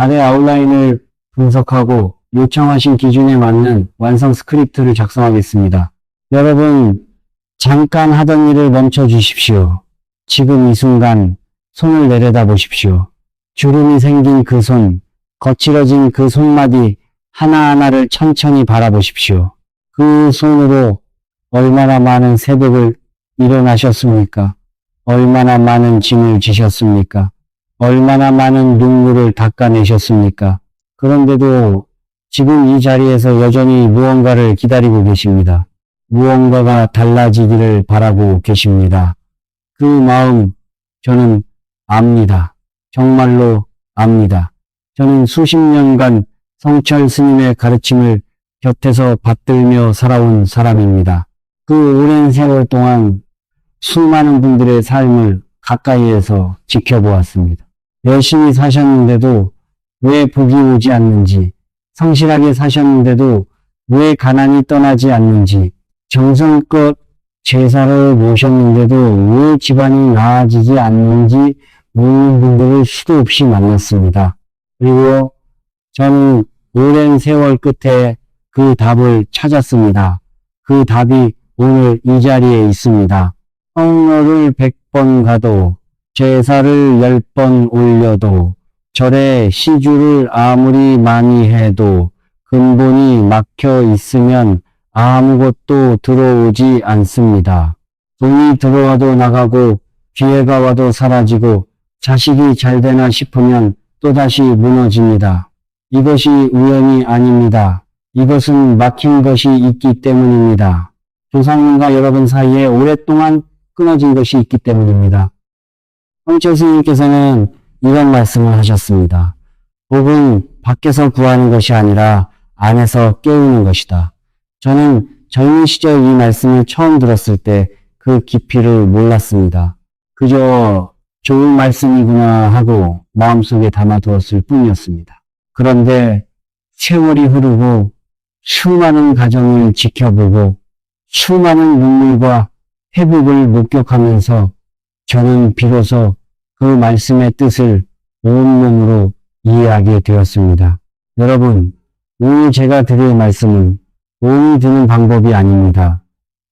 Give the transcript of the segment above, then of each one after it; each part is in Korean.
아래 아웃라인을 분석하고 요청하신 기준에 맞는 완성 스크립트를 작성하겠습니다. 여러분, 잠깐 하던 일을 멈춰 주십시오. 지금 이 순간 손을 내려다 보십시오. 주름이 생긴 그 손, 거칠어진 그 손마디 하나하나를 천천히 바라보십시오. 그 손으로 얼마나 많은 새벽을 일어나셨습니까? 얼마나 많은 짐을 지셨습니까? 얼마나 많은 눈물을 닦아내셨습니까? 그런데도 지금 이 자리에서 여전히 무언가를 기다리고 계십니다. 무언가가 달라지기를 바라고 계십니다. 그 마음 저는 압니다. 정말로 압니다. 저는 수십 년간 성철 스님의 가르침을 곁에서 받들며 살아온 사람입니다. 그 오랜 세월 동안 수많은 분들의 삶을 가까이에서 지켜보았습니다. 열심히 사셨는데도 왜 복이 오지 않는지, 성실하게 사셨는데도 왜 가난이 떠나지 않는지, 정성껏 제사를 모셨는데도 왜 집안이 나아지지 않는지 묻는 분들을 수도 없이 만났습니다. 그리고 저는 오랜 세월 끝에 그 답을 찾았습니다. 그 답이 오늘 이 자리에 있습니다. 성로를 100번 가도 제사를 10번 올려도 절에 시주를 아무리 많이 해도 근본이 막혀 있으면 아무것도 들어오지 않습니다. 돈이 들어와도 나가고 기회가 와도 사라지고 자식이 잘 되나 싶으면 또다시 무너집니다. 이것이 우연이 아닙니다. 이것은 막힌 것이 있기 때문입니다. 조상님과 여러분 사이에 오랫동안 끊어진 것이 있기 때문입니다. 성철 스님께서는 이런 말씀을 하셨습니다. 복은 밖에서 구하는 것이 아니라 안에서 깨우는 것이다. 저는 젊은 시절 이 말씀을 처음 들었을 때 그 깊이를 몰랐습니다. 그저 좋은 말씀이구나 하고 마음속에 담아두었을 뿐이었습니다. 그런데 세월이 흐르고 수많은 가정을 지켜보고 수많은 눈물과 회복을 목격하면서 저는 비로소 그 말씀의 뜻을 온몸으로 이해하게 되었습니다. 여러분, 오늘 제가 드릴 말씀은 돈이 드는 방법이 아닙니다.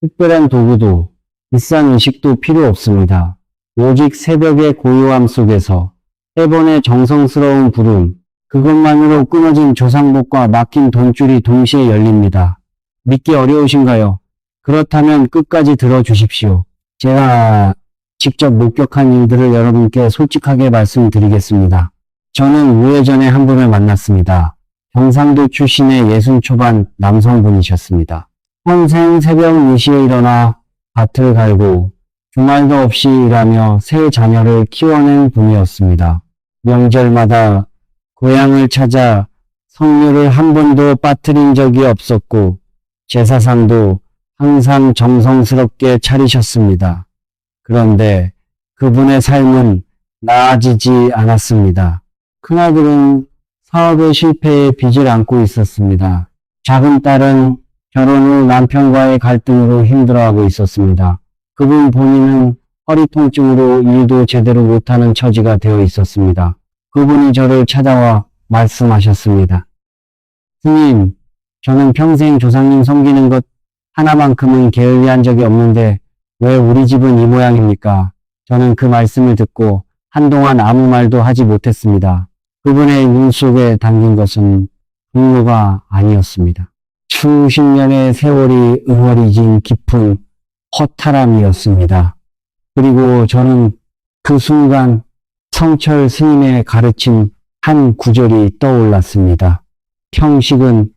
특별한 도구도 비싼 의식도 필요 없습니다. 오직 새벽의 고요함 속에서 해번의 정성스러운 부름, 그것만으로 끊어진 조상복과 막힌 돈줄이 동시에 열립니다. 믿기 어려우신가요? 그렇다면 끝까지 들어주십시오. 제가 직접 목격한 일들을 여러분께 솔직하게 말씀드리겠습니다. 저는 우회전에 한 분을 만났습니다. 경상도 출신의 60 초반 남성분이셨습니다. 평생 새벽 4시에 일어나 밭을 갈고 주말도 없이 일하며 세 자녀를 키워낸 분이었습니다. 명절마다 고향을 찾아 성묘를 한 번도 빠뜨린 적이 없었고 제사상도 항상 정성스럽게 차리셨습니다. 그런데 그분의 삶은 나아지지 않았습니다. 큰아들은 사업의 실패에 빚을 안고 있었습니다. 작은 딸은 결혼 후 남편과의 갈등으로 힘들어하고 있었습니다. 그분 본인은 허리 통증으로 일도 제대로 못하는 처지가 되어 있었습니다. 그분이 저를 찾아와 말씀하셨습니다. 스님, 저는 평생 조상님 섬기는 것 하나만큼은 게을리한 적이 없는데 왜 우리 집은 이 모양입니까? 저는 그 말씀을 듣고 한동안 아무 말도 하지 못했습니다. 그분의 눈 속에 담긴 것은 분노가 아니었습니다. 수십 년의 세월이 응어리진 깊은 허탈함이었습니다. 그리고 저는 그 순간 성철 스님의 가르침 한 구절이 떠올랐습니다. 형식은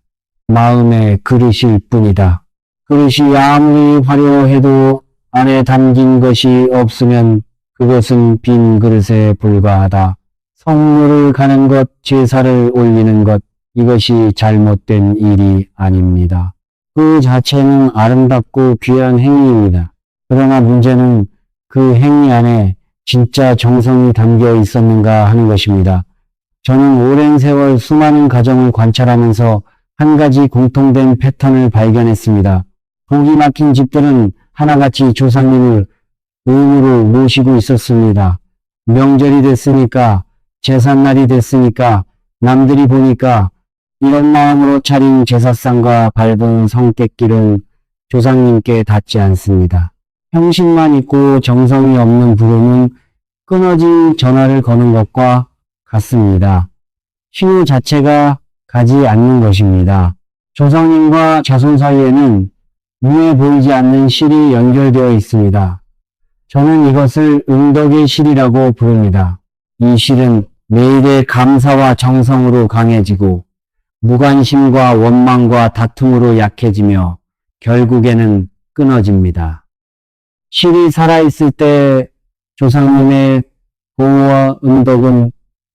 마음의 그릇일 뿐이다. 그릇이 아무리 화려해도 안에 담긴 것이 없으면 그것은 빈 그릇에 불과하다. 성묘를 가는 것, 제사를 올리는 것, 이것이 잘못된 일이 아닙니다. 그 자체는 아름답고 귀한 행위입니다. 그러나 문제는 그 행위 안에 진짜 정성이 담겨 있었는가 하는 것입니다. 저는 오랜 세월 수많은 가정을 관찰하면서 한 가지 공통된 패턴을 발견했습니다. 복이 막힌 집들은 하나같이 조상님을 의무로 모시고 있었습니다. 명절이 됐으니까, 제삿날이 됐으니까 남들이 보니까 이런 마음으로 차린 제사상과 밟은 성객길은 조상님께 닿지 않습니다. 형식만 있고 정성이 없는 부름은 끊어진 전화를 거는 것과 같습니다. 신호 자체가 가지 않는 것입니다. 조상님과 자손 사이에는 눈에 보이지 않는 실이 연결되어 있습니다. 저는 이것을 응덕의 실이라고 부릅니다. 이 실은 매일의 감사와 정성으로 강해지고 무관심과 원망과 다툼으로 약해지며 결국에는 끊어집니다. 실이 살아있을 때 조상님의 보호와 응덕은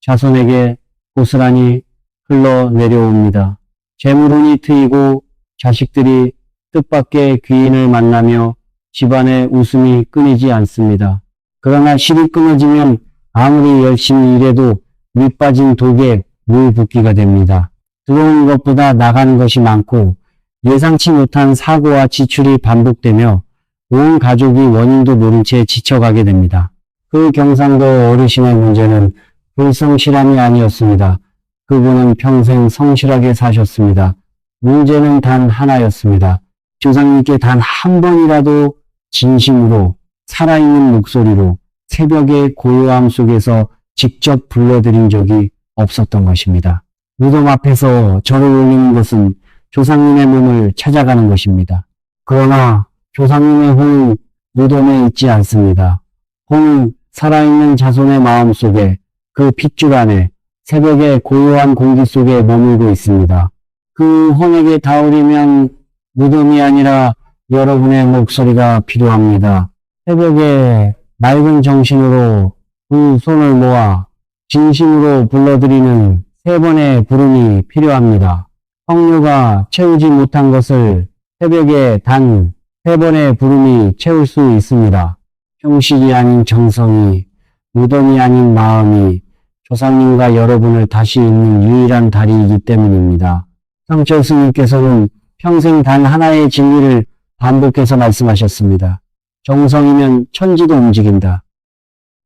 자손에게 고스란히 흘러내려옵니다. 재물운이 트이고 자식들이 뜻밖의 귀인을 만나며 집안의 웃음이 끊이지 않습니다. 그러나 실이 끊어지면 아무리 열심히 일해도 밑빠진 독에 물 붓기가 됩니다. 들어오는 것보다 나가는 것이 많고 예상치 못한 사고와 지출이 반복되며 온 가족이 원인도 모른 채 지쳐가게 됩니다. 그 경상도 어르신의 문제는 불성실함이 아니었습니다. 그분은 평생 성실하게 사셨습니다. 문제는 단 하나였습니다. 조상님께 단 한 번이라도 진심으로 살아있는 목소리로 새벽의 고요함 속에서 직접 불러드린 적이 없었던 것입니다. 무덤 앞에서 절을 올리는 것은 조상님의 몸을 찾아가는 것입니다. 그러나 조상님의 혼은 무덤에 있지 않습니다. 혼은 살아있는 자손의 마음 속에 그 핏줄 안에 새벽의 고요한 공기 속에 머물고 있습니다. 그 혼에게 닿으려면 무덤이 아니라 여러분의 목소리가 필요합니다. 새벽에 맑은 정신으로 그 손을 모아 진심으로 불러드리는 3번의 부름이 필요합니다. 성류가 채우지 못한 것을 새벽에 단 3번의 부름이 채울 수 있습니다. 형식이 아닌 정성이, 무덤이 아닌 마음이 조상님과 여러분을 다시 잇는 유일한 다리이기 때문입니다. 성철 스님께서는 평생 단 하나의 진리를 반복해서 말씀하셨습니다. 정성이면 천지도 움직인다.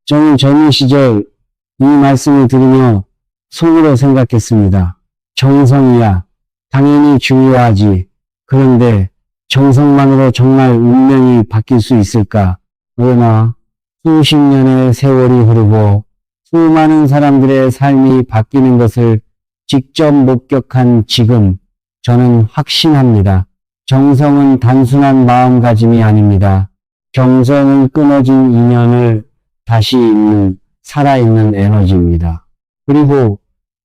저는 젊은 시절 이 말씀을 들으며 속으로 생각했습니다. 정성이야 당연히 중요하지. 그런데 정성만으로 정말 운명이 바뀔 수 있을까? 그러나 수십 년의 세월이 흐르고 수많은 사람들의 삶이 바뀌는 것을 직접 목격한 지금 저는 확신합니다. 정성은 단순한 마음가짐이 아닙니다. 정성은 끊어진 인연을 다시 잇는 살아있는 에너지입니다. 그리고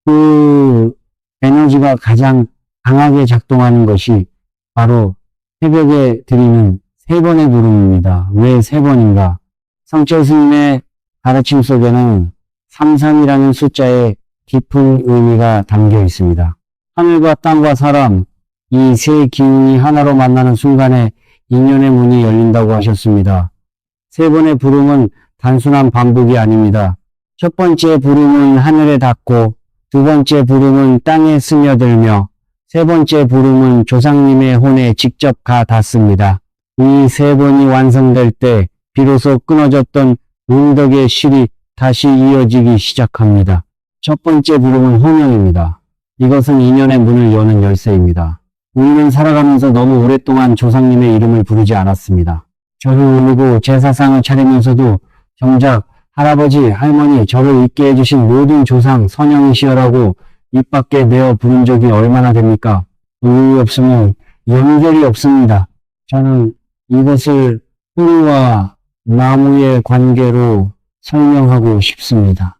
그 에너지가 가장 강하게 작동하는 것이 바로 새벽에 드리는 3번의 부름입니다. 왜 3번인가? 성철 스님의 가르침 속에는 33이라는 숫자에 깊은 의미가 담겨 있습니다. 하늘과 땅과 사람, 이 세 기운이 하나로 만나는 순간에 인연의 문이 열린다고 하셨습니다. 3번의 부름은 단순한 반복이 아닙니다. 첫 번째 부름은 하늘에 닿고, 두 번째 부름은 땅에 스며들며, 3번째 부름은 조상님의 혼에 직접 가 닿습니다. 이 3번이 완성될 때 비로소 끊어졌던 응덕의 실이 다시 이어지기 시작합니다. 첫 번째 부름은 호명입니다. 이것은 인연의 문을 여는 열쇠입니다. 우리는 살아가면서 너무 오랫동안 조상님의 이름을 부르지 않았습니다. 절을 올리고 제사상을 차리면서도 정작 할아버지, 할머니, 저를 있게 해주신 모든 조상, 선영이시여라고 입 밖에 내어 부른 적이 얼마나 됩니까? 의의 없으면 연결이 없습니다. 저는 이것을 뿌리와 나무의 관계로 설명하고 싶습니다.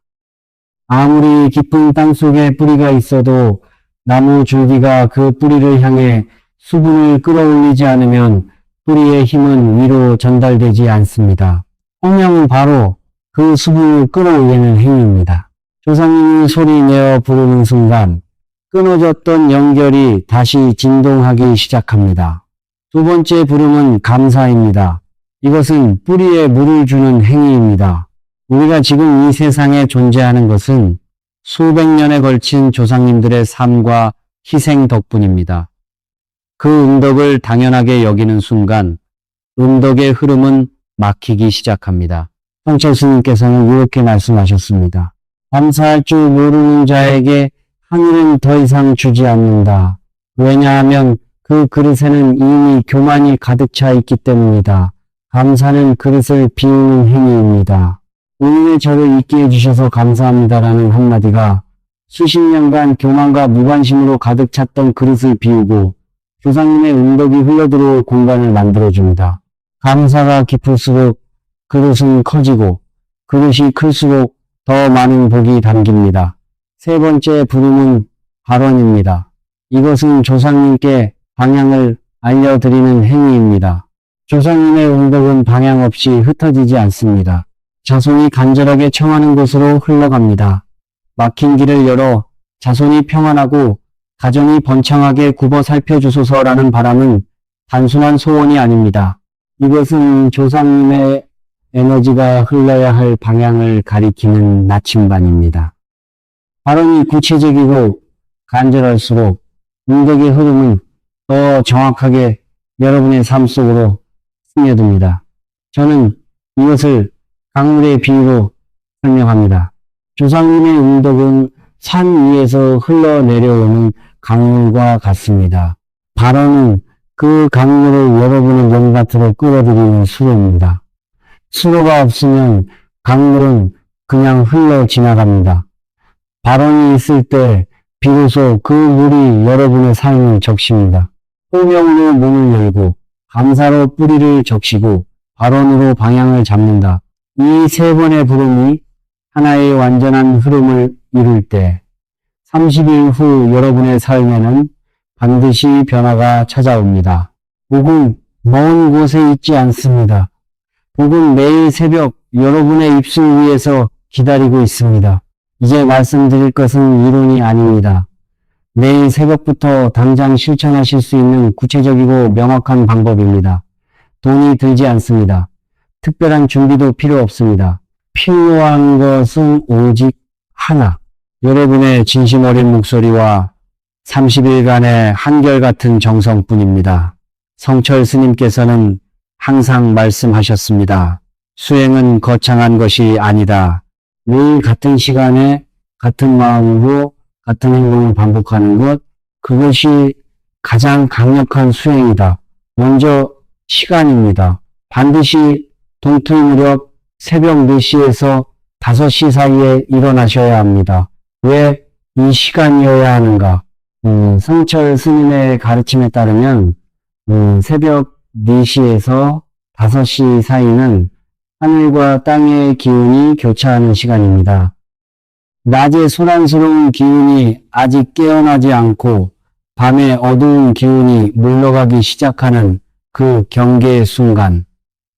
아무리 깊은 땅속에 뿌리가 있어도 나무 줄기가 그 뿌리를 향해 수분을 끌어올리지 않으면 뿌리의 힘은 위로 전달되지 않습니다. 홍명은 바로 그 수분을 끌어올리는 행위입니다. 조상님이 소리 내어 부르는 순간 끊어졌던 연결이 다시 진동하기 시작합니다. 두 번째 부름은 감사입니다. 이것은 뿌리에 물을 주는 행위입니다. 우리가 지금 이 세상에 존재하는 것은 수백 년에 걸친 조상님들의 삶과 희생 덕분입니다. 그 응덕을 당연하게 여기는 순간 응덕의 흐름은 막히기 시작합니다. 성철 스님께서는 이렇게 말씀하셨습니다. 감사할 줄 모르는 자에게 하늘은 더 이상 주지 않는다. 왜냐하면 그 그릇에는 이미 교만이 가득 차 있기 때문이다. 감사는 그릇을 비우는 행위입니다. 오늘의 저를 있게 해주셔서 감사합니다라는 한마디가 수십 년간 교만과 무관심으로 가득 찼던 그릇을 비우고 조상님의 은덕이 흘러들어올 공간을 만들어줍니다. 감사가 깊을수록 그릇은 커지고 그릇이 클수록 더 많은 복이 담깁니다. 세 번째 부름은 발언입니다. 이것은 조상님께 방향을 알려드리는 행위입니다. 조상님의 은덕은 방향 없이 흩어지지 않습니다. 자손이 간절하게 청하는 곳으로 흘러갑니다. 막힌 길을 열어 자손이 평안하고 가정이 번창하게 굽어 살펴주소서라는 바람은 단순한 소원이 아닙니다. 이것은 조상님의 에너지가 흘러야 할 방향을 가리키는 나침반입니다. 발언이 구체적이고 간절할수록 은덕의 흐름은 더 정확하게 여러분의 삶 속으로 스며듭니다. 저는 이것을 강물의 비유로 설명합니다. 조상님의 은덕은 산 위에서 흘러내려오는 강물과 같습니다. 발언은 그 강물을 여러분의 몸 곁으로 끌어들이는 수로입니다. 수로가 없으면 강물은 그냥 흘러 지나갑니다. 발언이 있을 때 비로소 그 물이 여러분의 삶을 적십니다. 호명으로 문을 열고 감사로 뿌리를 적시고 발언으로 방향을 잡는다. 이 세 번의 부름이 하나의 완전한 흐름을 이룰 때 30일 후 여러분의 삶에는 반드시 변화가 찾아옵니다. 복은 먼 곳에 있지 않습니다. 복은 매일 새벽 여러분의 입술 위에서 기다리고 있습니다. 이제 말씀드릴 것은 이론이 아닙니다. 내일 새벽부터 당장 실천하실 수 있는 구체적이고 명확한 방법입니다. 돈이 들지 않습니다. 특별한 준비도 필요 없습니다. 필요한 것은 오직 하나. 여러분의 진심 어린 목소리와 30일간의 한결같은 정성뿐입니다. 성철 스님께서는 항상 말씀하셨습니다. 수행은 거창한 것이 아니다. 매일 같은 시간에 같은 마음으로 같은 행동을 반복하는 것, 그것이 가장 강력한 수행이다. 먼저 시간입니다. 반드시 동틀 무렵 새벽 4시에서 5시 사이에 일어나셔야 합니다. 왜 이 시간이어야 하는가? 성철 스님의 가르침에 따르면 새벽 4시에서 5시 사이는 하늘과 땅의 기운이 교차하는 시간입니다. 낮의 소란스러운 기운이 아직 깨어나지 않고 밤의 어두운 기운이 물러가기 시작하는 그 경계의 순간,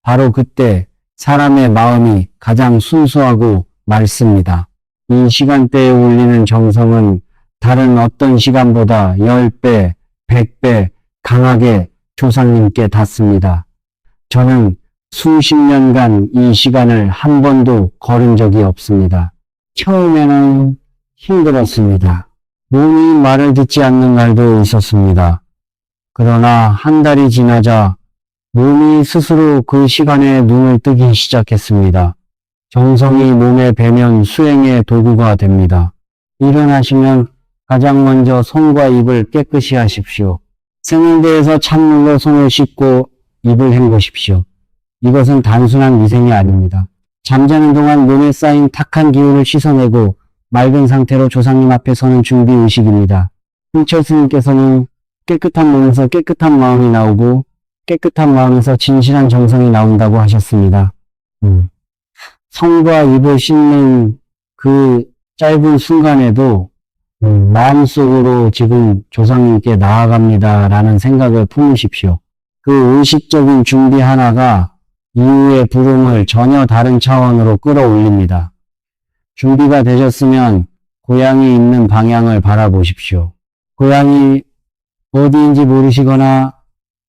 바로 그때 사람의 마음이 가장 순수하고 맑습니다. 이 시간대에 울리는 정성은 다른 어떤 시간보다 10배, 100배 강하게 조상님께 닿습니다. 저는 수십 년간 이 시간을 한 번도 걸은 적이 없습니다. 처음에는 힘들었습니다. 몸이 말을 듣지 않는 날도 있었습니다. 그러나 한 달이 지나자 몸이 스스로 그 시간에 눈을 뜨기 시작했습니다. 정성이 몸에 배면 수행의 도구가 됩니다. 일어나시면 가장 먼저 손과 입을 깨끗이 하십시오. 세면대에서 찬물로 손을 씻고 입을 헹구십시오. 이것은 단순한 위생이 아닙니다. 잠자는 동안 몸에 쌓인 탁한 기운을 씻어내고 맑은 상태로 조상님 앞에 서는 준비 의식입니다. 홍철 스님께서는 깨끗한 몸에서 깨끗한 마음이 나오고 깨끗한 마음에서 진실한 정성이 나온다고 하셨습니다. 손과 입을 씻는 그 짧은 순간에도 마음속으로 지금 조상님께 나아갑니다라는 생각을 품으십시오. 그 의식적인 준비 하나가 이후의 부름을 전혀 다른 차원으로 끌어올립니다. 준비가 되셨으면 고향이 있는 방향을 바라보십시오. 고향이 어디인지 모르시거나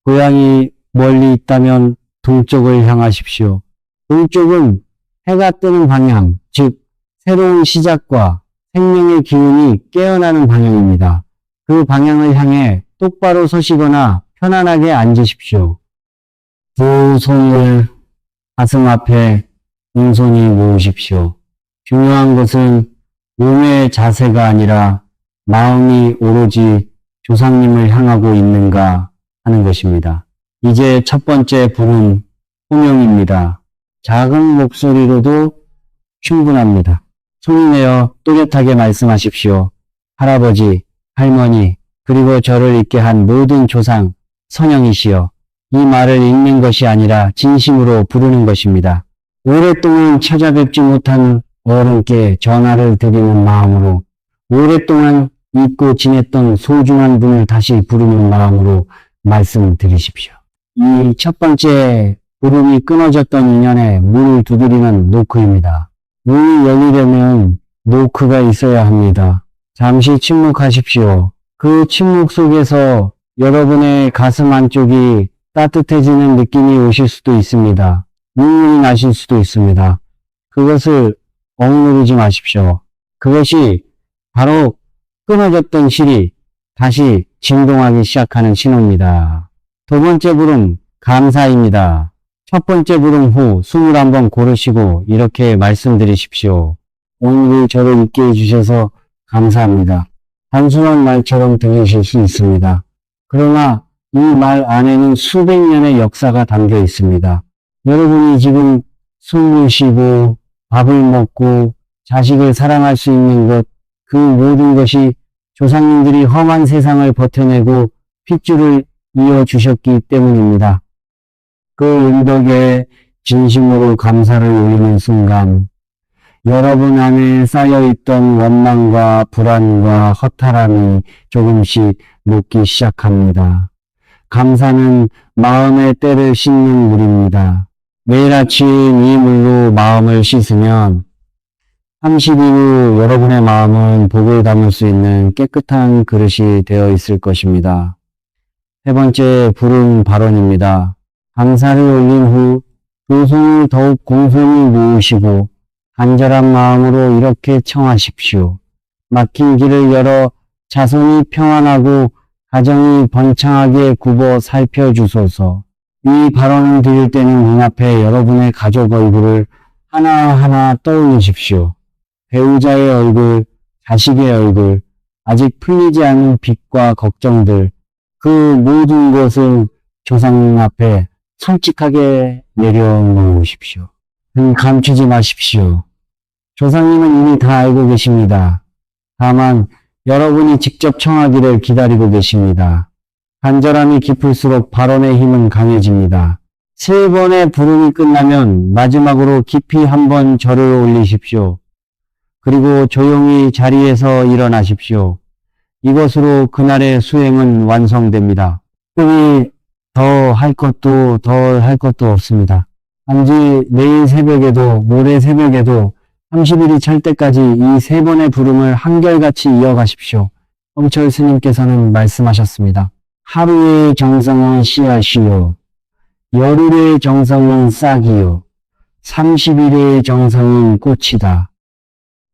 고향이 멀리 있다면 동쪽을 향하십시오. 동쪽은 해가 뜨는 방향, 즉 새로운 시작과 생명의 기운이 깨어나는 방향입니다. 그 방향을 향해 똑바로 서시거나 편안하게 앉으십시오. 두 손을 가슴 앞에 옹손히 모으십시오. 중요한 것은 몸의 자세가 아니라 마음이 오로지 조상님을 향하고 있는가 하는 것입니다. 이제 첫 번째 불은 호명입니다. 작은 목소리로도 충분합니다. 손이 내어 또렷하게 말씀하십시오. 할아버지, 할머니, 그리고 저를 있게 한 모든 조상, 선영이시여. 이 말을 읽는 것이 아니라 진심으로 부르는 것입니다. 오랫동안 찾아뵙지 못한 어른께 전화를 드리는 마음으로, 오랫동안 잊고 지냈던 소중한 분을 다시 부르는 마음으로 말씀드리십시오. 이 첫 번째 부름이 끊어졌던 인연에 문을 두드리는 노크입니다. 문이 열리려면 노크가 있어야 합니다. 잠시 침묵하십시오. 그 침묵 속에서 여러분의 가슴 안쪽이 따뜻해지는 느낌이 오실 수도 있습니다. 눈물이 나실 수도 있습니다. 그것을 억누르지 마십시오. 그것이 바로 끊어졌던 실이 다시 진동하기 시작하는 신호입니다. 두 번째 부름, 감사입니다. 첫 번째 부름 후 21번 고르시고 이렇게 말씀드리십시오. 오늘 저를 있게 해주셔서 감사합니다. 단순한 말처럼 들리실 수 있습니다. 그러나 이 말 안에는 수백 년의 역사가 담겨 있습니다. 여러분이 지금 숨을 쉬고 밥을 먹고 자식을 사랑할 수 있는 것, 그 모든 것이 조상님들이 험한 세상을 버텨내고 핏줄을 이어주셨기 때문입니다. 그 은덕에 진심으로 감사를 올리는 순간 여러분 안에 쌓여있던 원망과 불안과 허탈함이 조금씩 녹기 시작합니다. 감사는 마음의 때를 씻는 물입니다. 매일 아침 이 물로 마음을 씻으면 30일 후 여러분의 마음은 복을 담을 수 있는 깨끗한 그릇이 되어 있을 것입니다. 세 번째 불은 발언입니다. 감사를 올린 후 두 손을 더욱 공손히 모으시고 간절한 마음으로 이렇게 청하십시오. 막힌 길을 열어 자손이 평안하고 가정이 번창하게 굽어 살펴주소서. 이 발언을 드릴 때는 눈앞에 여러분의 가족 얼굴을 하나하나 떠올리십시오. 배우자의 얼굴, 자식의 얼굴, 아직 풀리지 않은 빚과 걱정들, 그 모든 것을 조상 앞에 솔직하게 내려놓으십시오. 감추지 마십시오. 조상님은 이미 다 알고 계십니다. 다만 여러분이 직접 청하기를 기다리고 계십니다. 간절함이 깊을수록 발언의 힘은 강해집니다. 세 번의 부름이 끝나면 마지막으로 깊이 한번 절을 올리십시오. 그리고 조용히 자리에서 일어나십시오. 이것으로 그날의 수행은 완성됩니다. 특히 더 할 것도 덜 할 것도 없습니다. 단지 내일 새벽에도 모레 새벽에도 30일이 찰 때까지 이 세 번의 부름을 한결같이 이어가십시오. 홍철 스님께서는 말씀하셨습니다. 하루의 정성은 씨앗이요, 열흘의 정성은 싹이요, 30일의 정성은 꽃이다.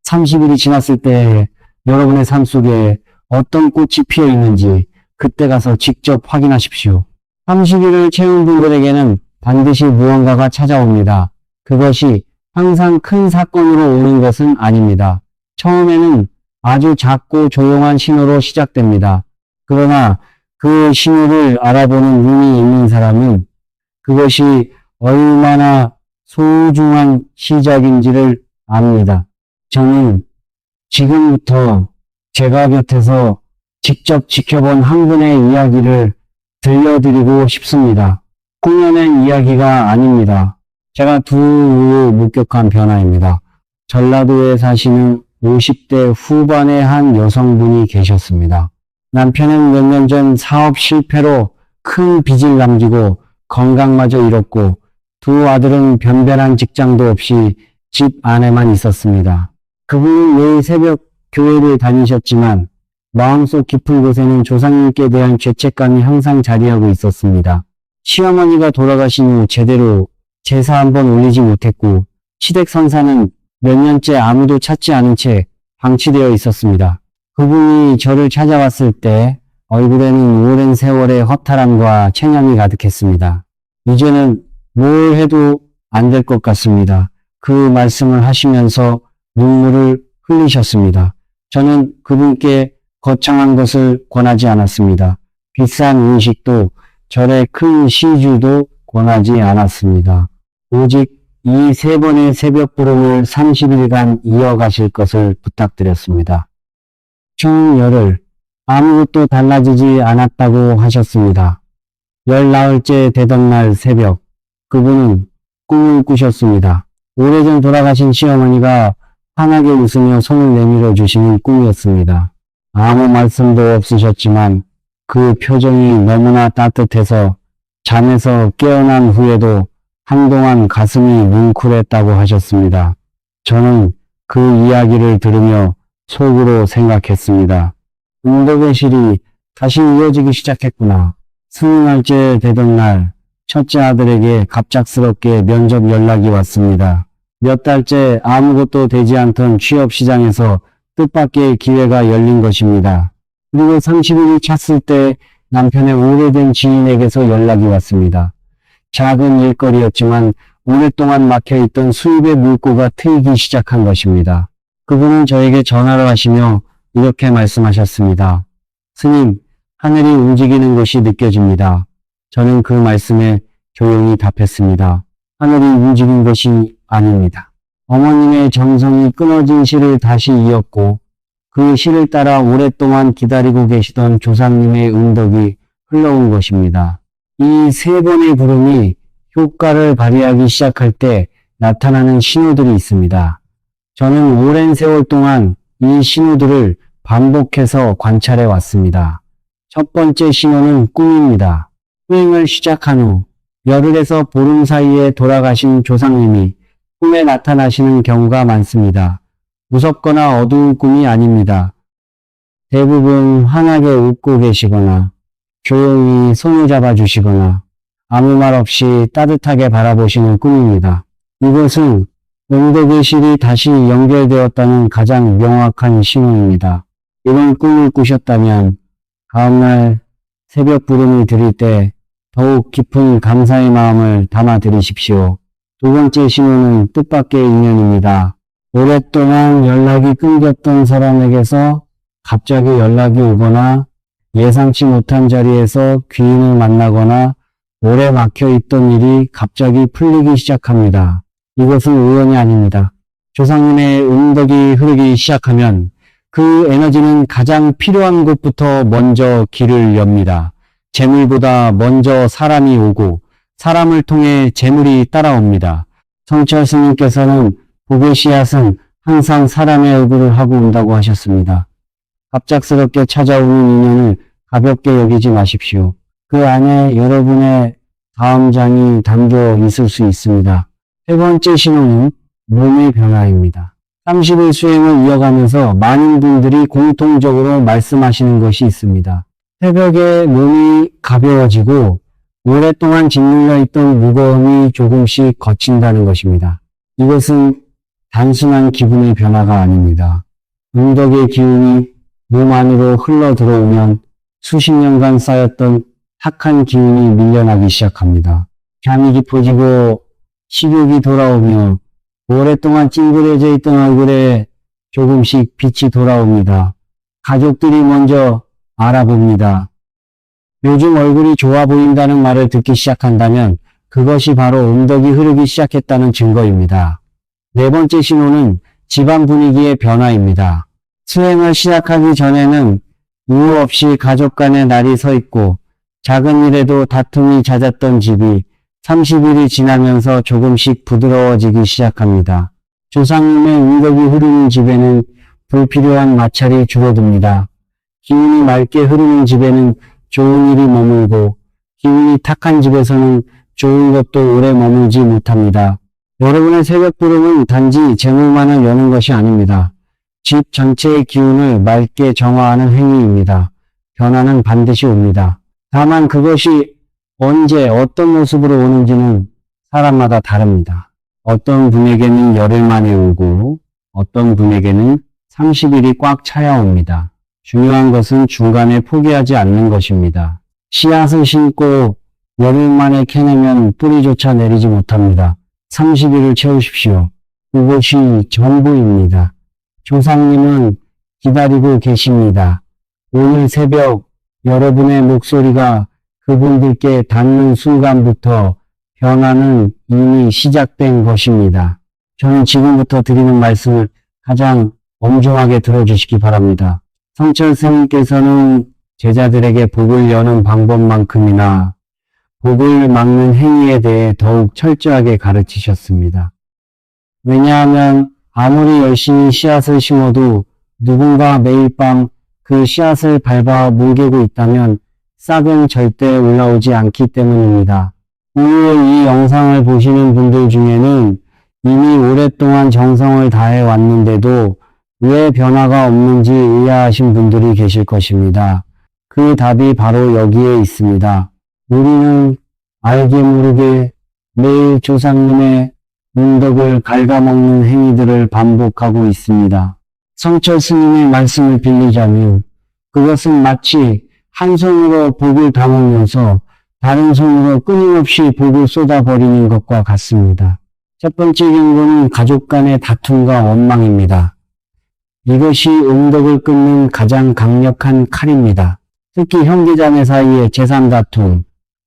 30일이 지났을 때 여러분의 삶 속에 어떤 꽃이 피어 있는지 그때 가서 직접 확인하십시오. 30일을 채운 분들에게는 반드시 무언가가 찾아옵니다. 그것이 항상 큰 사건으로 오는 것은 아닙니다. 처음에는 아주 작고 조용한 신호로 시작됩니다. 그러나 그 신호를 알아보는 눈이 있는 사람은 그것이 얼마나 소중한 시작인지를 압니다. 저는 지금부터 제가 곁에서 직접 지켜본 한 분의 이야기를 들려드리고 싶습니다. 풍년의 이야기가 아닙니다. 제가 두 후 목격한 변화입니다. 전라도에 사시는 50대 후반의 한 여성분이 계셨습니다. 남편은 몇 년 전 사업 실패로 큰 빚을 남기고 건강마저 잃었고 두 아들은 변변한 직장도 없이 집 안에만 있었습니다. 그분은 매일 새벽 교회를 다니셨지만 마음속 깊은 곳에는 조상님께 대한 죄책감이 항상 자리하고 있었습니다. 시어머니가 돌아가신 후 제대로 제사 한번 올리지 못했고 시댁선사는 몇 년째 아무도 찾지 않은 채 방치되어 있었습니다. 그분이 저를 찾아왔을 때 얼굴에는 오랜 세월의 허탈함과 체념이 가득했습니다. 이제는 뭘 해도 안 될 것 같습니다. 그 말씀을 하시면서 눈물을 흘리셨습니다. 저는 그분께 거창한 것을 권하지 않았습니다. 비싼 음식도 절의 큰 시주도 권하지 않았습니다. 오직 이 세 번의 새벽 부름을 30일간 이어가실 것을 부탁드렸습니다. 총 열흘 아무것도 달라지지 않았다고 하셨습니다. 19일째 되던 날 새벽 그분은 꿈을 꾸셨습니다. 오래전 돌아가신 시어머니가 환하게 웃으며 손을 내밀어 주시는 꿈이었습니다. 아무 말씀도 없으셨지만 그 표정이 너무나 따뜻해서 잠에서 깨어난 후에도 한동안 가슴이 뭉클했다고 하셨습니다. 저는 그 이야기를 들으며 속으로 생각했습니다. 응덕의실이 다시 이어지기 시작했구나. 20날째 되던 날 첫째 아들에게 갑작스럽게 면접 연락이 왔습니다. 몇 달째 아무것도 되지 않던 취업시장에서 뜻밖의 기회가 열린 것입니다. 그리고 30일이 찼을 때 남편의 오래된 지인에게서 연락이 왔습니다. 작은 일거리였지만 오랫동안 막혀있던 수입의 물꼬가 트이기 시작한 것입니다. 그분은 저에게 전화를 하시며 이렇게 말씀하셨습니다. 스님, 하늘이 움직이는 것이 느껴집니다. 저는 그 말씀에 조용히 답했습니다. 하늘이 움직인 것이 아닙니다. 어머님의 정성이 끊어진 실을 다시 이었고 그 실을 따라 오랫동안 기다리고 계시던 조상님의 응덕이 흘러온 것입니다. 이 세 번의 부름이 효과를 발휘하기 시작할 때 나타나는 신호들이 있습니다. 저는 오랜 세월 동안 이 신호들을 반복해서 관찰해 왔습니다. 첫 번째 신호는 꿈입니다. 수행을 시작한 후 열흘에서 보름 사이에 돌아가신 조상님이 꿈에 나타나시는 경우가 많습니다. 무섭거나 어두운 꿈이 아닙니다. 대부분 환하게 웃고 계시거나 조용히 손을 잡아주시거나 아무 말 없이 따뜻하게 바라보시는 꿈입니다. 이것은 응덕의 실이 다시 연결되었다는 가장 명확한 신호입니다. 이런 꿈을 꾸셨다면 다음날 새벽 부름을 드릴 때 더욱 깊은 감사의 마음을 담아 드리십시오. 두 번째 신호는 뜻밖의 인연입니다. 오랫동안 연락이 끊겼던 사람에게서 갑자기 연락이 오거나 예상치 못한 자리에서 귀인을 만나거나 오래 막혀있던 일이 갑자기 풀리기 시작합니다. 이것은 우연이 아닙니다. 조상님의 응덕이 흐르기 시작하면 그 에너지는 가장 필요한 곳부터 먼저 길을 엽니다. 재물보다 먼저 사람이 오고 사람을 통해 재물이 따라옵니다. 성철 스님께서는 복의 씨앗은 항상 사람의 얼굴을 하고 온다고 하셨습니다. 갑작스럽게 찾아오는 인연을 가볍게 여기지 마십시오. 그 안에 여러분의 다음 장이 담겨 있을 수 있습니다. 세 번째 신호는 몸의 변화입니다. 30일 수행을 이어가면서 많은 분들이 공통적으로 말씀하시는 것이 있습니다. 새벽에 몸이 가벼워지고 오랫동안 짓눌려 있던 무거움이 조금씩 걷힌다는 것입니다. 이것은 단순한 기분의 변화가 아닙니다. 응덕의 기운이 몸 안으로 흘러 들어오면 수십 년간 쌓였던 탁한 기운이 밀려나기 시작합니다. 잠이 깊어지고 식욕이 돌아오며 오랫동안 찡그려져 있던 얼굴에 조금씩 빛이 돌아옵니다. 가족들이 먼저 알아봅니다. 요즘 얼굴이 좋아 보인다는 말을 듣기 시작한다면 그것이 바로 응덕이 흐르기 시작했다는 증거입니다. 네 번째 신호는 집안 분위기의 변화입니다. 수행을 시작하기 전에는 이유 없이 가족 간의 날이 서 있고 작은 일에도 다툼이 잦았던 집이 30일이 지나면서 조금씩 부드러워지기 시작합니다. 조상님의 응덕이 흐르는 집에는 불필요한 마찰이 줄어듭니다. 기운이 맑게 흐르는 집에는 좋은 일이 머물고 기운이 탁한 집에서는 좋은 것도 오래 머물지 못합니다. 여러분의 새벽 부름은 단지 재물만을 여는 것이 아닙니다. 집 전체의 기운을 맑게 정화하는 행위입니다. 변화는 반드시 옵니다. 다만 그것이 언제 어떤 모습으로 오는지는 사람마다 다릅니다. 어떤 분에게는 열흘 만에 오고 어떤 분에게는 30일이 꽉 차야 옵니다. 중요한 것은 중간에 포기하지 않는 것입니다. 씨앗을 심고 열흘 만에 캐내면 뿌리조차 내리지 못합니다. 30일을 채우십시오. 그것이 전부입니다. 조상님은 기다리고 계십니다. 오늘 새벽 여러분의 목소리가 그분들께 닿는 순간부터 변화는 이미 시작된 것입니다. 저는 지금부터 드리는 말씀을 가장 엄중하게 들어주시기 바랍니다. 성철 스님께서는 제자들에게 복을 여는 방법만큼이나 복을 막는 행위에 대해 더욱 철저하게 가르치셨습니다. 왜냐하면 아무리 열심히 씨앗을 심어도 누군가 매일 밤 그 씨앗을 밟아 뭉개고 있다면 싹은 절대 올라오지 않기 때문입니다. 오늘 이 영상을 보시는 분들 중에는 이미 오랫동안 정성을 다해 왔는데도 왜 변화가 없는지 의아하신 분들이 계실 것입니다. 그 답이 바로 여기에 있습니다. 우리는 알게 모르게 매일 조상님의 운덕을 갉아먹는 행위들을 반복하고 있습니다. 성철 스님의 말씀을 빌리자면 그것은 마치 한 손으로 복을 담으면서 다른 손으로 끊임없이 복을 쏟아버리는 것과 같습니다. 첫 번째 경고는 가족 간의 다툼과 원망입니다. 이것이 운덕을 끊는 가장 강력한 칼입니다. 특히 형제자매 사이의 재산 다툼,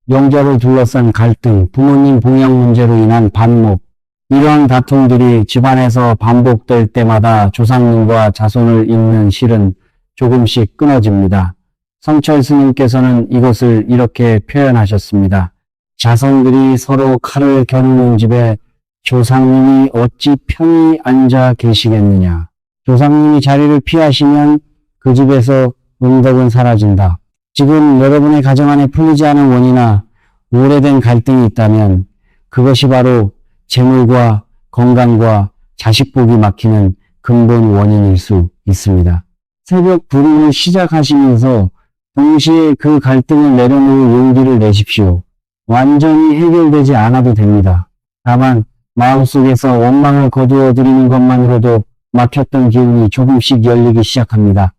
영접을 둘러싼 갈등, 부모님 봉양 문제로 인한 반목, 이러한 다툼들이 집안에서 반복될 때마다 조상님과 자손을 잇는 실은 조금씩 끊어집니다. 성철 스님께서는 이것을 이렇게 표현하셨습니다. 자손들이 서로 칼을 겨누는 집에 조상님이 어찌 편히 앉아 계시겠느냐. 조상님이 자리를 피하시면 그 집에서 운덕은 사라진다. 지금 여러분의 가정 안에 풀리지 않은 원이나 오래된 갈등이 있다면 그것이 바로 재물과 건강과 자식 복이 막히는 근본 원인일 수 있습니다. 새벽 부름을 시작하시면서 동시에 그 갈등을 내려놓을 용기를 내십시오. 완전히 해결되지 않아도 됩니다. 다만 마음속에서 원망을 거두어 드리는 것만으로도 막혔던 기운이 조금씩 열리기 시작합니다.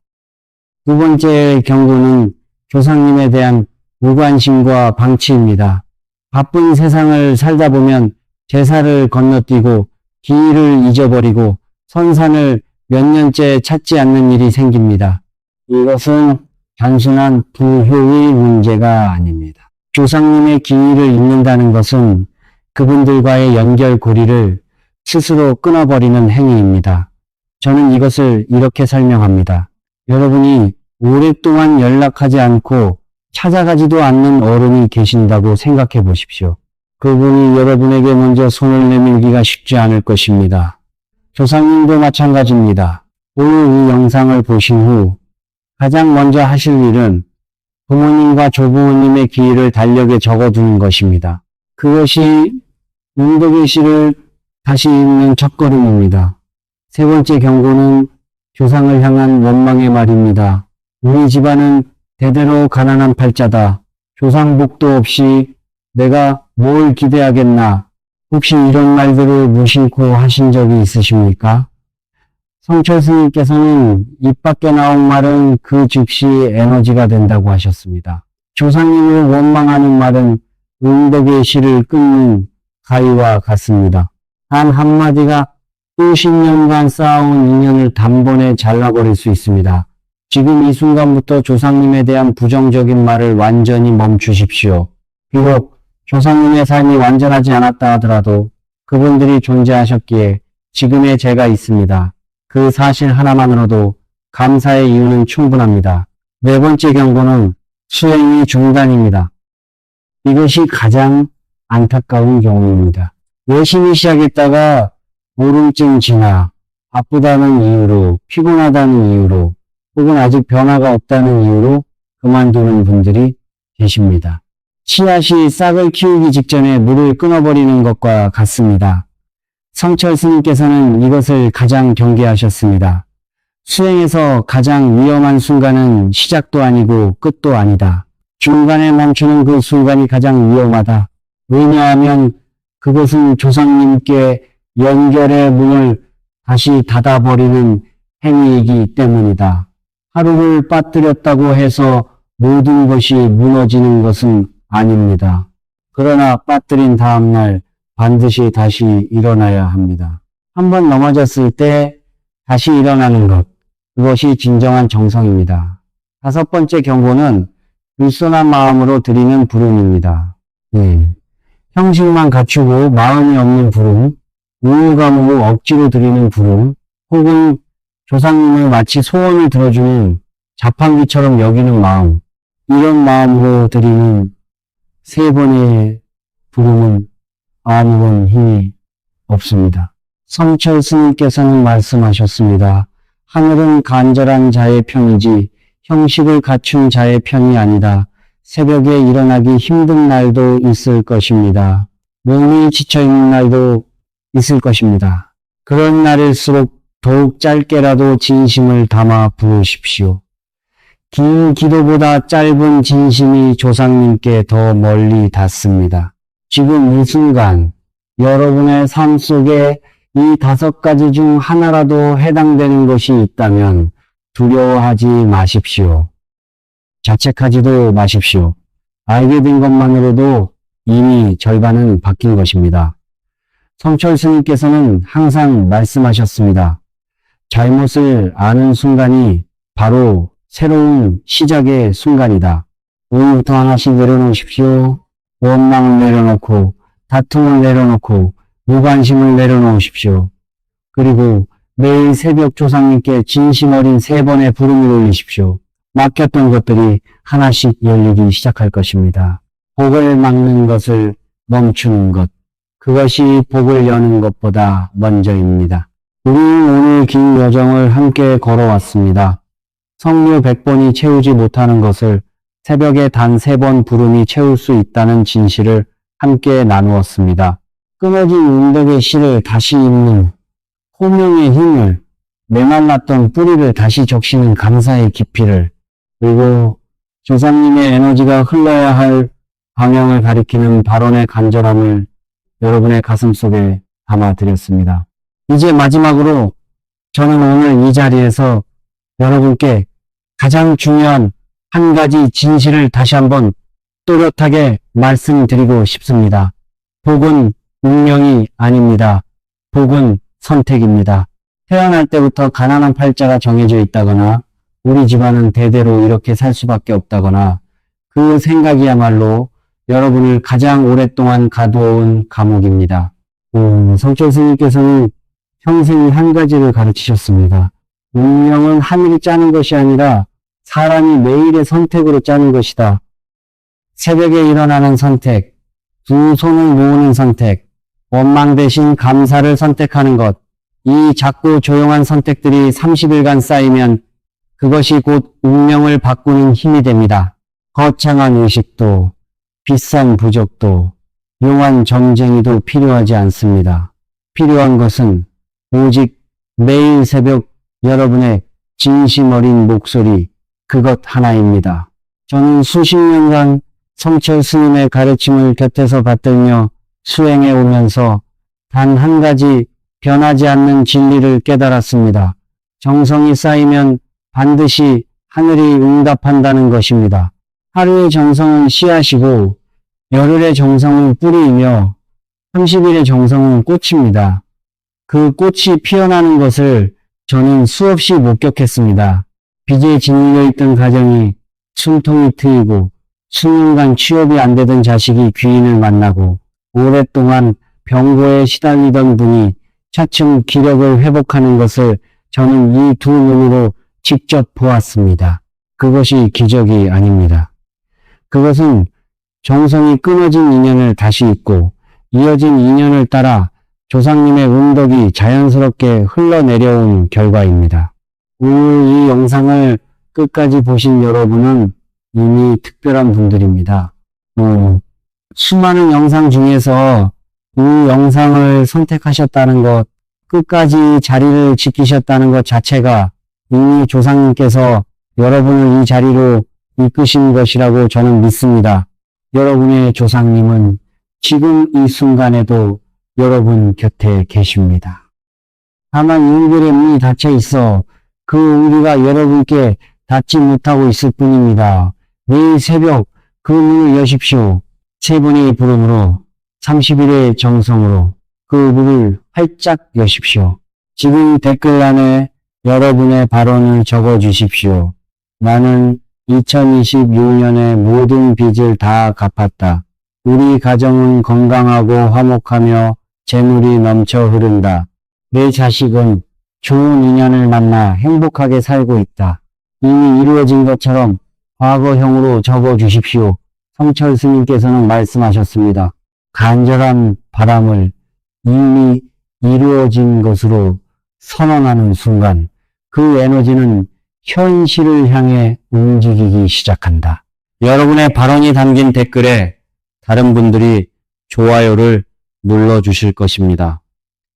두 번째 경고는 조상님에 대한 무관심과 방치입니다. 바쁜 세상을 살다 보면 제사를 건너뛰고 기일을 잊어버리고 선산을 몇 년째 찾지 않는 일이 생깁니다. 이것은 단순한 부효의 문제가 아닙니다. 조상님의 기일을 잊는다는 것은 그분들과의 연결고리를 스스로 끊어버리는 행위입니다. 저는 이것을 이렇게 설명합니다. 여러분이 오랫동안 연락하지 않고 찾아가지도 않는 어른이 계신다고 생각해 보십시오. 그분이 여러분에게 먼저 손을 내밀기가 쉽지 않을 것입니다. 조상님도 마찬가지입니다. 오늘 이 영상을 보신 후 가장 먼저 하실 일은 부모님과 조부모님의 기일을 달력에 적어두는 것입니다. 그것이 운덕의 실을 다시 읽는 첫걸음입니다. 세 번째 경고는 조상을 향한 원망의 말입니다. 우리 집안은 대대로 가난한 팔자다. 조상복도 없이 내가 뭘 기대하겠나. 혹시 이런 말들을 무심코 하신 적이 있으십니까? 성철 스님께서는 입 밖에 나온 말은 그 즉시 에너지가 된다고 하셨습니다. 조상님을 원망하는 말은 운덕의 실을 끊는 가위와 같습니다. 단 한마디가 수십 년간 쌓아온 인연을 단번에 잘라버릴 수 있습니다. 지금 이 순간부터 조상님에 대한 부정적인 말을 완전히 멈추십시오. 비록 조상님의 삶이 완전하지 않았다 하더라도 그분들이 존재하셨기에 지금의 제가 있습니다. 그 사실 하나만으로도 감사의 이유는 충분합니다. 네 번째 경고는 수행의 중단입니다. 이것이 가장 안타까운 경우입니다. 열심히 시작했다가 우울증 진화, 바쁘다는 이유로, 피곤하다는 이유로, 혹은 아직 변화가 없다는 이유로 그만두는 분들이 계십니다. 씨앗이 싹을 키우기 직전에 물을 끊어버리는 것과 같습니다. 성철 스님께서는 이것을 가장 경계하셨습니다. 수행에서 가장 위험한 순간은 시작도 아니고 끝도 아니다. 중간에 멈추는 그 순간이 가장 위험하다. 왜냐하면 그것은 조상님께 연결의 문을 다시 닫아버리는 행위이기 때문이다. 하루를 빠뜨렸다고 해서 모든 것이 무너지는 것은 아닙니다. 그러나 빠뜨린 다음날 반드시 다시 일어나야 합니다. 한번 넘어졌을 때 다시 일어나는 것, 그것이 진정한 정성입니다. 다섯 번째 경고는 불손한 마음으로 드리는 부름입니다. 형식만 갖추고 마음이 없는 부름, 우울감으로 억지로 드리는 부름, 혹은 조상님을 마치 소원을 들어주는 자판기처럼 여기는 마음, 이런 마음으로 드리는 세 번의 부름은 아무런 힘이 없습니다. 성철 스님께서는 말씀하셨습니다. 하늘은 간절한 자의 편이지 형식을 갖춘 자의 편이 아니다. 새벽에 일어나기 힘든 날도 있을 것입니다. 몸이 지쳐있는 날도 있을 것입니다. 그런 날일수록 더욱 짧게라도 진심을 담아 부르십시오. 긴 기도보다 짧은 진심이 조상님께 더 멀리 닿습니다. 지금 이 순간 여러분의 삶 속에 이 다섯 가지 중 하나라도 해당되는 것이 있다면 두려워하지 마십시오. 자책하지도 마십시오. 알게 된 것만으로도 이미 절반은 바뀐 것입니다. 성철 스님께서는 항상 말씀하셨습니다. 잘못을 아는 순간이 바로 새로운 시작의 순간이다. 오늘부터 하나씩 내려놓으십시오. 원망을 내려놓고 다툼을 내려놓고 무관심을 내려놓으십시오. 그리고 매일 새벽 조상님께 진심 어린 세 번의 부름을 올리십시오. 막혔던 것들이 하나씩 열리기 시작할 것입니다. 복을 막는 것을 멈추는 것, 그것이 복을 여는 것보다 먼저입니다. 우리는 오늘 긴 여정을 함께 걸어왔습니다. 성묘 100번이 채우지 못하는 것을 새벽에 단 3번 부름이 채울 수 있다는 진실을 함께 나누었습니다. 끊어진 운덕의 씨를 다시 잇는 호명의 힘을, 메말랐던 뿌리를 다시 적시는 감사의 깊이를, 그리고 조상님의 에너지가 흘러야 할 방향을 가리키는 발언의 간절함을 여러분의 가슴 속에 담아드렸습니다. 이제 마지막으로 저는 오늘 이 자리에서 여러분께 가장 중요한 한 가지 진실을 다시 한번 또렷하게 말씀드리고 싶습니다. 복은 운명이 아닙니다. 복은 선택입니다. 태어날 때부터 가난한 팔자가 정해져 있다거나 우리 집안은 대대로 이렇게 살 수밖에 없다거나 그 생각이야말로 여러분을 가장 오랫동안 가두어온 감옥입니다. 성철 스님께서는 평생 한 가지를 가르치셨습니다. 운명은 하늘이 짜는 것이 아니라 사람이 매일의 선택으로 짜는 것이다. 새벽에 일어나는 선택, 두 손을 모으는 선택, 원망 대신 감사를 선택하는 것, 이 작고 조용한 선택들이 30일간 쌓이면 그것이 곧 운명을 바꾸는 힘이 됩니다. 거창한 의식도, 비싼 부적도, 용한 점쟁이도 필요하지 않습니다. 필요한 것은 오직 매일 새벽 여러분의 진심 어린 목소리, 그것 하나입니다. 저는 수십 년간 성철 스님의 가르침을 곁에서 받들며 수행해 오면서 단 한 가지 변하지 않는 진리를 깨달았습니다. 정성이 쌓이면 반드시 하늘이 응답한다는 것입니다. 하루의 정성은 씨앗이고 열흘의 정성은 뿌리이며 30일의 정성은 꽃입니다. 그 꽃이 피어나는 것을 저는 수없이 목격했습니다. 빚에 짓눌려 있던 가정이 숨통이 트이고 수년간 취업이 안 되던 자식이 귀인을 만나고 오랫동안 병고에 시달리던 분이 차츰 기력을 회복하는 것을 저는 이 두 눈으로 직접 보았습니다. 그것이 기적이 아닙니다. 그것은 정성이 끊어진 인연을 다시 잇고 이어진 인연을 따라 조상님의 운덕이 자연스럽게 흘러내려온 결과입니다. 오늘 이 영상을 끝까지 보신 여러분은 이미 특별한 분들입니다. 수많은 영상 중에서 이 영상을 선택하셨다는 것, 끝까지 자리를 지키셨다는 것 자체가 이미 조상님께서 여러분을 이 자리로 이끄신 것이라고 저는 믿습니다. 여러분의 조상님은 지금 이 순간에도 여러분 곁에 계십니다. 다만 은결의 문이 닫혀 있어 그 은기가 여러분께 닿지 못하고 있을 뿐입니다. 내일 새벽 그 문을 여십시오. 세 번의 부름으로 30일의 정성으로 그 문을 활짝 여십시오. 지금 댓글란에 여러분의 발언을 적어 주십시오. 나는 2026년에 모든 빚을 다 갚았다. 우리 가정은 건강하고 화목하며 재물이 넘쳐 흐른다. 내 자식은 좋은 인연을 만나 행복하게 살고 있다. 이미 이루어진 것처럼 과거형으로 적어 주십시오. 성철 스님께서는 말씀하셨습니다. 간절한 바람을 이미 이루어진 것으로 선언하는 순간 그 에너지는 현실을 향해 움직이기 시작한다. 여러분의 발언이 담긴 댓글에 다른 분들이 좋아요를 눌러주실 것입니다.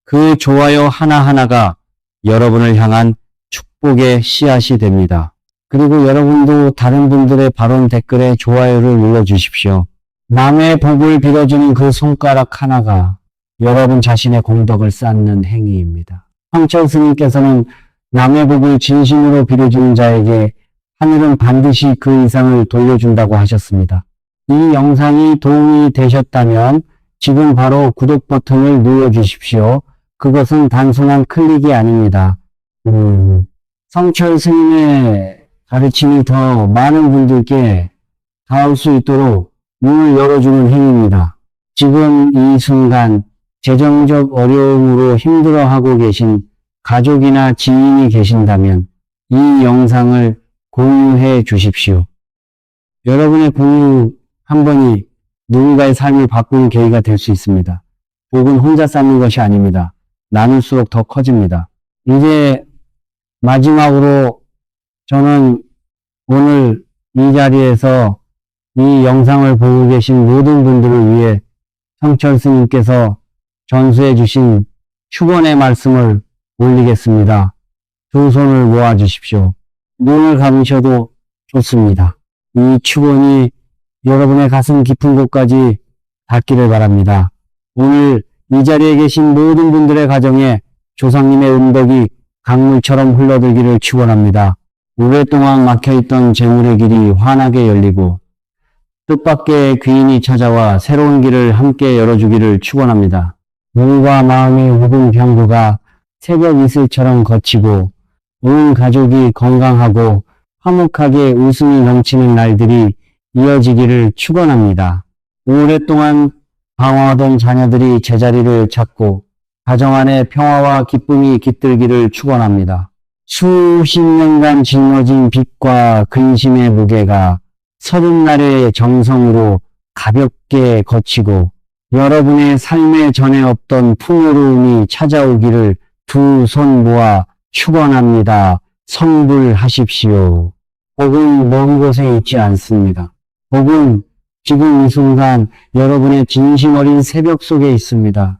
그 좋아요 하나하나가 여러분을 향한 축복의 씨앗이 됩니다. 그리고 여러분도 다른 분들의 발언 댓글에 좋아요를 눌러주십시오. 남의 복을 빌어주는 그 손가락 하나가 여러분 자신의 공덕을 쌓는 행위입니다. 성철 스님께서는 남의 복을 진심으로 빌어주는 자에게 하늘은 반드시 그 이상을 돌려준다고 하셨습니다. 이 영상이 도움이 되셨다면 지금 바로 구독 버튼을 눌러주십시오. 그것은 단순한 클릭이 아닙니다. 성철 스님의 가르침이 더 많은 분들께 닿을 수 있도록 문을 열어주는 행위입니다. 지금 이 순간 재정적 어려움으로 힘들어하고 계신 가족이나 지인이 계신다면 이 영상을 공유해 주십시오. 여러분의 공유 한 번이 누군가의 삶을 바꾸는 계기가 될 수 있습니다. 복은 혼자 쌓는 것이 아닙니다. 나눌수록 더 커집니다. 이제 마지막으로 저는 오늘 이 자리에서 이 영상을 보고 계신 모든 분들을 위해 성철 스님께서 전수해 주신 축원의 말씀을 올리겠습니다. 두 손을 모아 주십시오. 눈을 감으셔도 좋습니다. 이 축원이 여러분의 가슴 깊은 곳까지 닿기를 바랍니다. 오늘 이 자리에 계신 모든 분들의 가정에 조상님의 은덕이 강물처럼 흘러들기를 축원합니다. 오랫동안 막혀있던 재물의 길이 환하게 열리고 뜻밖의 귀인이 찾아와 새로운 길을 함께 열어주기를 축원합니다. 몸과 마음의 모든 병구가 새벽 이슬처럼 거치고 온 가족이 건강하고 화목하게 웃음이 넘치는 날들이 이어지기를 축원합니다. 오랫동안 방황하던 자녀들이 제자리를 찾고 가정 안에 평화와 기쁨이 깃들기를 축원합니다. 수십 년간 짊어진 빚과 근심의 무게가 서른날의 정성으로 가볍게 거치고 여러분의 삶에 전에 없던 풍요로움이 찾아오기를 두 손 모아 축원합니다. 성불하십시오. 복은 먼 곳에 있지 않습니다. 복은 지금 이 순간 여러분의 진심 어린 새벽 속에 있습니다.